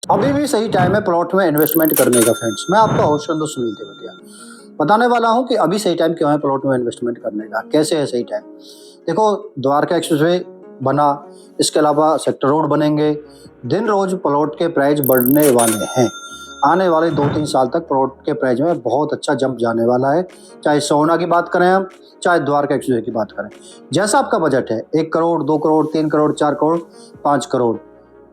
अभी भी सही टाइम है प्लॉट में इन्वेस्टमेंट करने का फ्रेंड्स। मैं आपका होस्ट सुनील तेवतिया बताने वाला हूं कि अभी सही टाइम क्यों है प्लॉट में इन्वेस्टमेंट करने का, कैसे है सही टाइम। देखो, द्वारका एक्सप्रेसवे बना, इसके अलावा सेक्टर रोड बनेंगे, दिन रोज प्लॉट के प्राइस बढ़ने वाले हैं। आने वाले 2-3 साल तक प्लॉट के प्राइस में बहुत अच्छा जंप जाने वाला है। चाहे सोना की बात करें हम, चाहे द्वारका एक्सप्रेसवे की बात करें। जैसा आपका बजट है, 1 करोड़, 2 करोड़, 3 करोड़, 4 करोड़, 5 करोड़,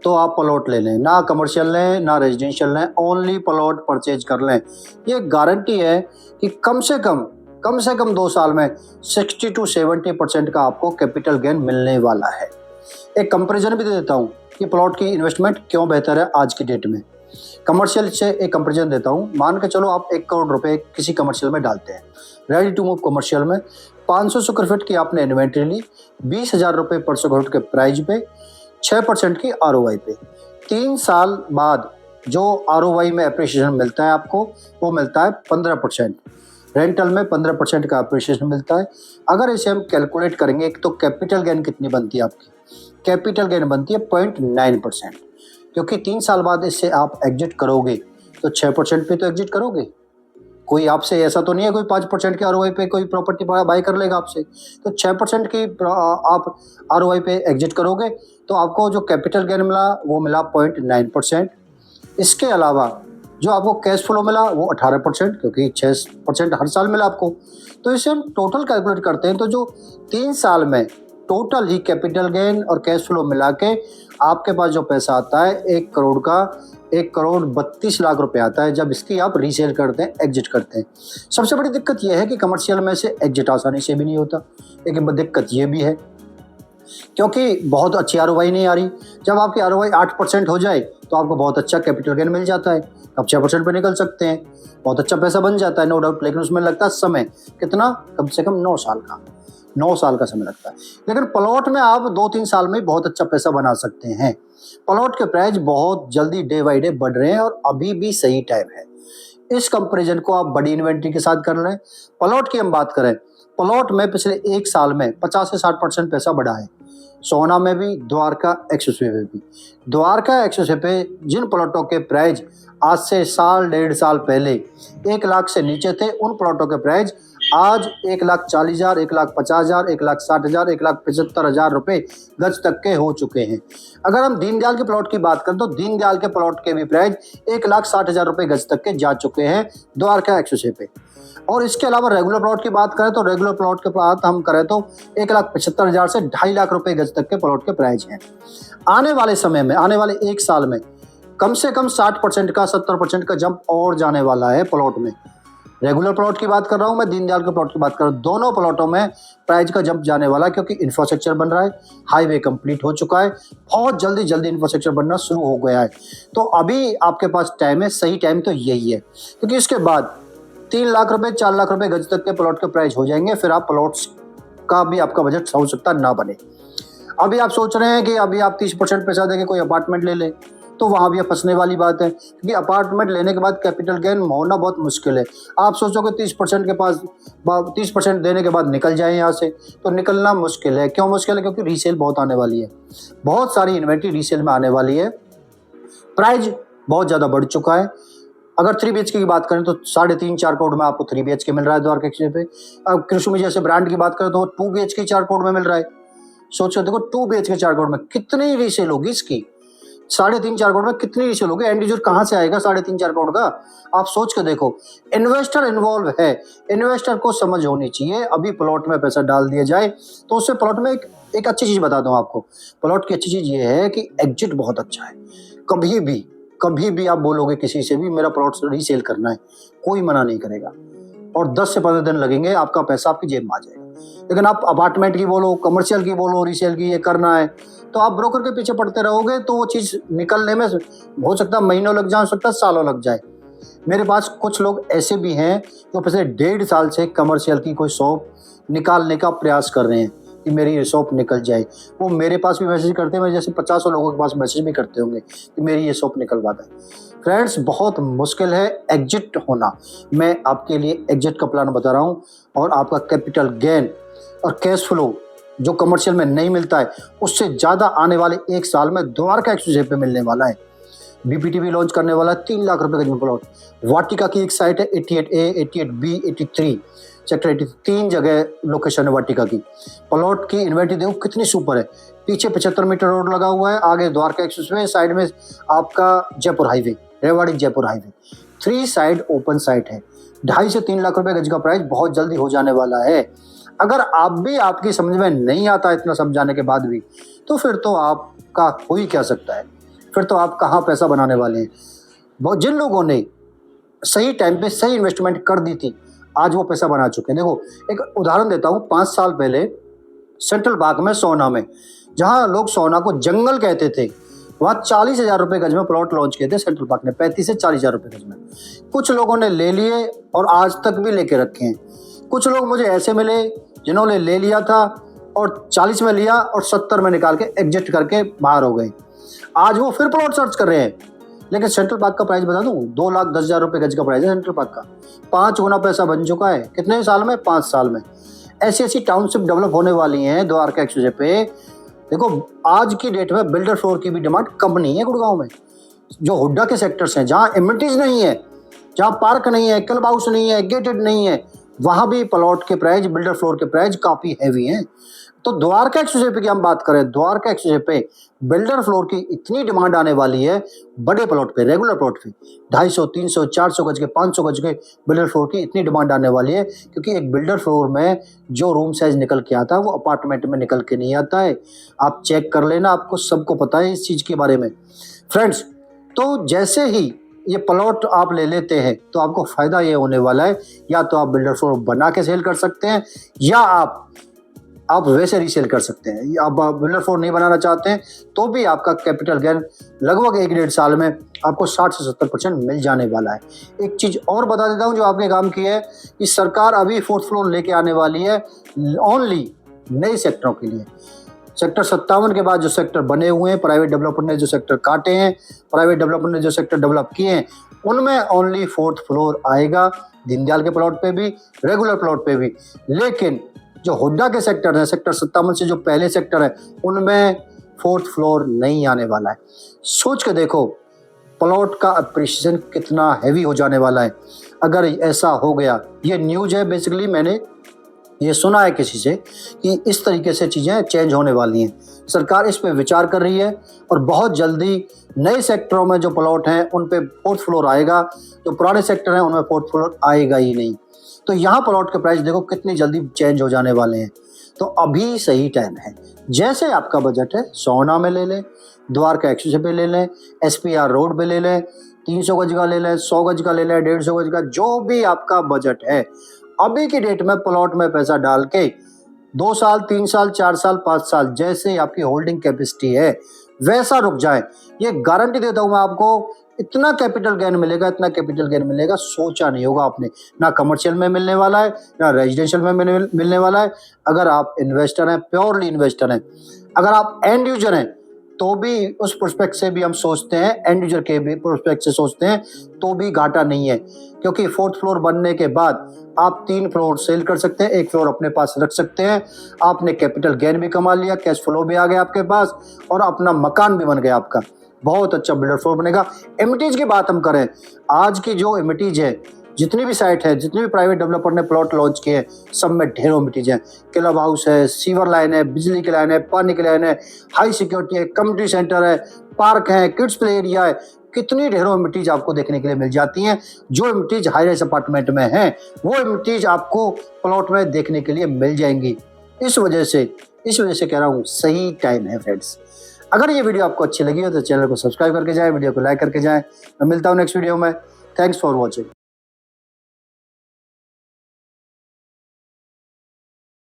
तो आप प्लॉट ले लें। ना कमर्शियल लें, ना रेजिडेंशियल लें, ओनली प्लॉट परचेज कर लें। ये गारंटी है कि कम से कम 2 साल में 60 to 70% का आपको कैपिटल गेन मिलने वाला है। एक कंपैरिजन भी दे देता हूँ कि प्लॉट की इन्वेस्टमेंट क्यों बेहतर है आज की डेट में। कमर्शियल से एक कंपैरिजन देता हूँ। मान के चलो आप 1 करोड़ रुपए किसी कमर्शियल में डालते हैं, रेडी टू मूव कमर्शियल में 500 स्क्वायर फीट की आपने इन्वेंट्री ली, 20,000 रुपये पर स्क्वायर फीट के प्राइस पे, 6% की ROI पे। 3 साल बाद जो ROI में अप्रिशिएशन मिलता है आपको, वो मिलता है 15%। रेंटल में 15% का अप्रिशिएशन मिलता है। अगर इसे हम कैलकुलेट करेंगे तो कैपिटल गेन कितनी बनती है आपकी? कैपिटल गेन बनती है 0.9%, क्योंकि 3 साल बाद इससे आप एग्जिट करोगे तो 6% पे तो एग्जिट करोगे। कोई आपसे ऐसा तो नहीं है कोई 5% के ROI पे कोई प्रॉपर्टी बाय कर लेगा आपसे। तो 6% की आप ROI पे एग्जिट करोगे तो आपको जो कैपिटल गेन मिला वो मिला 0.9%। इसके अलावा जो आपको कैश फ्लो मिला वो 18%, क्योंकि 6% हर साल मिला आपको। तो इसे हम टोटल कैलकुलेट करते हैं तो जो 3 साल में टोटल ही कैपिटल गेन और कैश फ्लो मिला के आपके पास जो पैसा आता है 1 करोड़ का, 1 करोड़ 32 लाख रुपए आता है जब इसकी आप रीसेल करते हैं, एग्जिट करते हैं। सबसे बड़ी दिक्कत यह है कि कमर्शियल में से एग्जिट आसानी से भी नहीं होता। लेकिन दिक्कत यह भी है क्योंकि बहुत अच्छी ROI नहीं आ रही। जब आपकी ROI 8% हो जाए तो आपको बहुत अच्छा कैपिटल गेन मिल जाता है, आप 6% पे निकल सकते हैं, बहुत अच्छा पैसा बन जाता है, नो डाउट। लेकिन उसमें लगता है समय कितना, कम से कम 9 साल का, 9 साल का समय लगता है। लेकिन प्लॉट में आप 2-3 साल में बहुत अच्छा पैसा बना सकते हैं। प्लॉट के प्राइस बहुत जल्दी डे बाई डे बढ़ रहे हैं और अभी भी सही टाइम है। इस कंपैरिजन को आप बड़ी इन्वेंट्री के साथ कर लें। प्लॉट की हम बात करें, प्लॉट में पिछले 1 साल में 50 से 60% पैसा बढ़ा है। सोना में भी, द्वारका एक्सप्रेसवे में भी। द्वारका एक्सप्रेसवे पे जिन प्लॉटों के प्राइस आज से साल 1.5 साल पहले 1 लाख से नीचे थे, उन प्लॉटों के प्राइस आज 1,40,000, 1,50,000, 1,60,000, 1,75,000 रुपये गज तक के हो चुके हैं। अगर हम दीनदयाल के प्लॉट की बात करें तो दीनदयाल के प्लॉट के भी प्राइस 1,60,000 रुपये गज तक के जा चुके हैं द्वारका एक्सप्रेसवे पे। और इसके अलावा रेगुलर प्लॉट की बात करें तो रेगुलर प्लॉट के बात हम करें तो 1,75,000 से 2.5 लाख रुपए गज तक के प्लॉट के प्राइस हैं। आने वाले समय में, आने वाले 1 साल में कम से कम 60% का, 70% का जंप और जाने वाला है प्लॉट में। रेगुलर प्लॉट की बात कर रहा हूं मैं, दीनदयाल के प्लॉट की बात कर रहा हूं। दोनों प्लॉटों में प्राइस का जंप जाने वाला है क्योंकि इंफ्रास्ट्रक्चर बन रहा है, हाईवे कंप्लीट हो चुका है, बहुत जल्दी जल्दी इंफ्रास्ट्रक्चर बनना शुरू हो गया है। तो अभी आपके पास टाइम है, सही टाइम तो यही है, क्योंकि इसके बाद 3 लाख रुपए, 4 लाख रुपए गज तक के प्लॉट के प्राइस हो जाएंगे। फिर आप प्लॉट्स का भी आपका बजट हो सकता ना बने। अभी आप सोच रहे हैं कि अभी आप 30% पैसा देके कोई अपार्टमेंट ले लें, तो वहां भी फंसने वाली बात है, क्योंकि अपार्टमेंट लेने के बाद कैपिटल गेन होना बहुत मुश्किल है। आप सोचोगे 30% के पास, 30% देने के बाद निकल जाए यहाँ से, तो निकलना मुश्किल है। क्यों मुश्किल है? क्योंकि रीसेल बहुत आने वाली है, बहुत सारी इन्वेंट्री रीसेल में आने वाली है। प्राइस बहुत ज़्यादा बढ़ चुका है। अगर 3 BHK की बात करें तो 3.5-4 करोड़ में आपको 3 BHK मिल रहा है द्वारका एक्सप्रेसवे पे। अब कृषि में जैसे ब्रांड की बात करें तो 2 BHK 4 करोड़ में मिल रहा है। सोचो, देखो 2 BHK 4 करोड़ में कितनी रीसेल होगी इसकी? 3.5-4 करोड़ में कितनी रीसेल होगी? एंड यूजर कहाँ से आएगा 3.5-4 करोड़ का? आप सोच के देखो। इन्वेस्टर इन्वॉल्व है, इन्वेस्टर को समझ होनी चाहिए। अभी प्लॉट में पैसा डाल दिया जाए तो उससे प्लॉट में एक अच्छी चीज बता दूं आपको। प्लॉट की अच्छी चीज ये है कि एग्जिट बहुत अच्छा है। कभी भी आप बोलोगे किसी से भी मेरा प्लॉट रीसेल करना है, कोई मना नहीं करेगा, और 10 से 15 दिन लगेंगे, आपका पैसा आपकी जेब में आ जाएगा। लेकिन आप अपार्टमेंट की बोलो, कमर्शियल की बोलो, रीसेल की ये करना है, तो आप ब्रोकर के पीछे पड़ते रहोगे तो वो चीज़ निकलने में हो सकता है महीनों लग जाए, हो सकता है सालों लग जाए। मेरे पास कुछ लोग ऐसे भी हैं जो पिछले 1.5 साल से कमर्शियल की कोई शॉप निकालने का प्रयास कर रहे हैं कि मेरी ये शॉप निकल जाए। वो मेरे पास भी मैसेज करते हैं, मैं जैसे 50 लोगों के पास मैसेज भी करते होंगे कि मेरी ये शॉप निकलवा दें। फ्रेंड्स, बहुत मुश्किल है एग्जिट होना। मैं आपके लिए एग्जिट का प्लान बता रहा हूँ, और आपका कैपिटल गेन और कैश फ्लो जो कमर्शियल में नहीं मिलता है उससे ज़्यादा आने वाले 1 साल में द्वारका एक्सप्रेसवे पे मिलने वाला है। बीपीटी भी लॉन्च करने वाला है, 3 लाख रुपए गज में प्लॉट। वाटिका की एक साइट है 88A, 88B, 83 सेक्टर 83 जगह लोकेशन है वाटिका की। प्लॉट की इन्वेंटरी देखो कितनी सुपर है। पीछे 75 मीटर रोड लगा हुआ है, आगे द्वारका एक्सप्रेसवे, साइड में आपका Jaipur highway, Rewari Jaipur highway. 3 side open site है। 2.5 से 3 लाख रुपए गज का प्राइस बहुत जल्दी हो जाने वाला है। अगर आप भी आपकी समझ में नहीं आता इतना समझाने के बाद भी, तो फिर तो आपका हो ही क्या सकता है, फिर तो आप कहाँ पैसा बनाने वाले हैं। जिन लोगों ने सही टाइम पे सही इन्वेस्टमेंट कर दी थी, आज वो पैसा बना चुके हैं। देखो एक उदाहरण देता हूँ, 5 साल पहले सेंट्रल पार्क में, सोना में, जहाँ लोग सोना को जंगल कहते थे, वहाँ 40,000 रुपये गज में प्लॉट लॉन्च किए थे सेंट्रल पार्क ने, 35 से 40,000 रुपये गज में। कुछ लोगों ने ले लिए और आज तक भी लेके रखे हैं। कुछ लोग मुझे ऐसे मिले जिन्होंने ले लिया था और 40 में लिया और 70 में निकाल के एग्जिट करके बाहर हो गए। आज वो फिर प्लॉट सर्च कर रहे हैं। लेकिन सेंट्रल पार्क का प्राइस बता दूं, 2,10,000 रुपये गज का प्राइस है सेंट्रल पार्क का। 5 गुना पैसा बन चुका है। कितने साल में? 5 साल में। ऐसी ऐसी टाउनशिप डेवलप होने वाली हैं द्वारका एक्सप्रेसवे पे। देखो आज की डेट में बिल्डर फ्लोर की भी डिमांड कम नहीं है गुड़गांव में। जो हुड्डा के सेक्टर्स हैं, जहाँ एमिनिटीज नहीं है, जहाँ पार्क नहीं है, क्लब हाउस नहीं है, गेटेड नहीं है, वहाँ भी प्लॉट के प्राइस, बिल्डर फ्लोर के प्राइस काफ़ी हैवी हैं। तो द्वारका एक्सप्रेसवे पे की हम बात करें, द्वारका एक्सप्रेसवे पे बिल्डर फ्लोर की इतनी डिमांड आने वाली है, बड़े प्लॉट पे, रेगुलर प्लॉट पे 250, 300, 400 गज के, 500 गज के बिल्डर फ्लोर की इतनी डिमांड आने वाली है, क्योंकि एक बिल्डर फ्लोर में जो रूम साइज निकल के आता है वो अपार्टमेंट में निकल के नहीं आता है। आप चेक कर लेना, आपको सबको पता है इस चीज़ के बारे में फ्रेंड्स। तो जैसे ही ये प्लॉट आप ले लेते हैं तो आपको फ़ायदा ये होने वाला है, या तो आप बिल्डर फ्लोर बना के सेल कर सकते हैं, या आप वैसे रीसेल कर सकते हैं। आप बिल्डर फ्लोर नहीं बनाना चाहते हैं तो भी आपका कैपिटल गेन लगभग 1-1.5 साल में आपको 60 से 70% मिल जाने वाला है। एक चीज़ और बता देता हूं जो आपने काम की है, कि सरकार अभी 4th फ्लोर लेके आने वाली है ओनली नए सेक्टरों के लिए। सेक्टर 57 के बाद जो सेक्टर बने हुए हैं, प्राइवेट डेवलपर ने जो सेक्टर काटे हैं, प्राइवेट डेवलपर ने जो सेक्टर डेवलप किए हैं, उनमें ओनली 4th फ्लोर आएगा, दीनदयाल के प्लॉट पे भी, रेगुलर प्लॉट पे भी। लेकिन जो हुड्डा के सेक्टर है, सेक्टर 57 से जो पहले सेक्टर है, उनमें 4th फ्लोर नहीं आने वाला है। सोच के देखो प्लॉट का अप्रिसिएशन कितना हैवी हो जाने वाला है अगर ऐसा हो गया। ये न्यूज़ है, बेसिकली मैंने ये सुना है किसी से कि इस तरीके से चीज़ें चेंज होने वाली हैं। सरकार इस पे विचार कर रही है और बहुत जल्दी नए सेक्टरों में जो प्लॉट हैं उन पे 4th फ्लोर आएगा, जो पुराने सेक्टर हैं उनमें 4th फ्लोर आएगा ही नहीं। तो यहाँ प्लॉट के प्राइस देखो कितनी जल्दी चेंज हो जाने वाले हैं। तो अभी सही टाइम है। जैसे आपका बजट है, सोना में ले लें, द्वारका एक्सप्रेसवे पे ले लें, SPR रोड पे ले लें, 300 गज का ले लें, 100 गज का ले लें, 150 गज का, जो भी आपका बजट है, अभी की डेट में प्लॉट में पैसा डाल के 2 साल, 3 साल, 4 साल, 5 साल, जैसे आपकी होल्डिंग कैपेसिटी है वैसा रुक जाए। ये गारंटी देता हूँ मैं आपको, इतना कैपिटल गेन मिलेगा, इतना कैपिटल गेन मिलेगा, सोचा नहीं होगा आपने। ना कमर्शियल में मिलने वाला है, ना रेजिडेंशियल में मिलने वाला है। अगर आप इन्वेस्टर हैं, प्योरली इन्वेस्टर हैं, अगर आप एंड यूजर हैं, तो भी उस प्रोस्पेक्ट से भी हम सोचते हैं, एंड यूजर के भी प्रोस्पेक्ट से सोचते हैं, तो भी घाटा नहीं है। क्योंकि 4th फ्लोर बनने के बाद आप 3 फ्लोर सेल कर सकते हैं, 1 फ्लोर अपने पास रख सकते हैं। आपने कैपिटल गेन भी कमा लिया, कैश फ्लो भी आ गया आपके पास, और अपना मकान भी बन गया आपका। बहुत अच्छा बिल्डर फ्लोर बनेगा। एमिटीज की बात हम करें, आज की जो एमिटीज है, जितनी भी साइट है, जितने भी प्राइवेट डेवलपर ने प्लॉट लॉन्च किए, सब में ढेरों एमिटीज हैं। क्लब हाउस है, सीवर लाइन है, बिजली की लाइन है, पानी की लाइन है, हाई सिक्योरिटी है, कम्युनिटी सेंटर है, पार्क है, किड्स प्ले एरिया है, कितनी ढेरों एमिटीज आपको देखने के लिए मिल जाती हैं। जो एमिटीज हाई राइज अपार्टमेंट में हैं, वो एमिटीज आपको प्लॉट में देखने के लिए मिल जाएंगी। इस वजह से कह रहा हूँ सही टाइम है फ्रेंड्स। अगर ये वीडियो आपको अच्छी लगी हो तो चैनल को सब्सक्राइब करके जाएं, वीडियो को लाइक करके जाएं। मैं मिलता हूँ नेक्स्ट वीडियो में। Thanks for watching.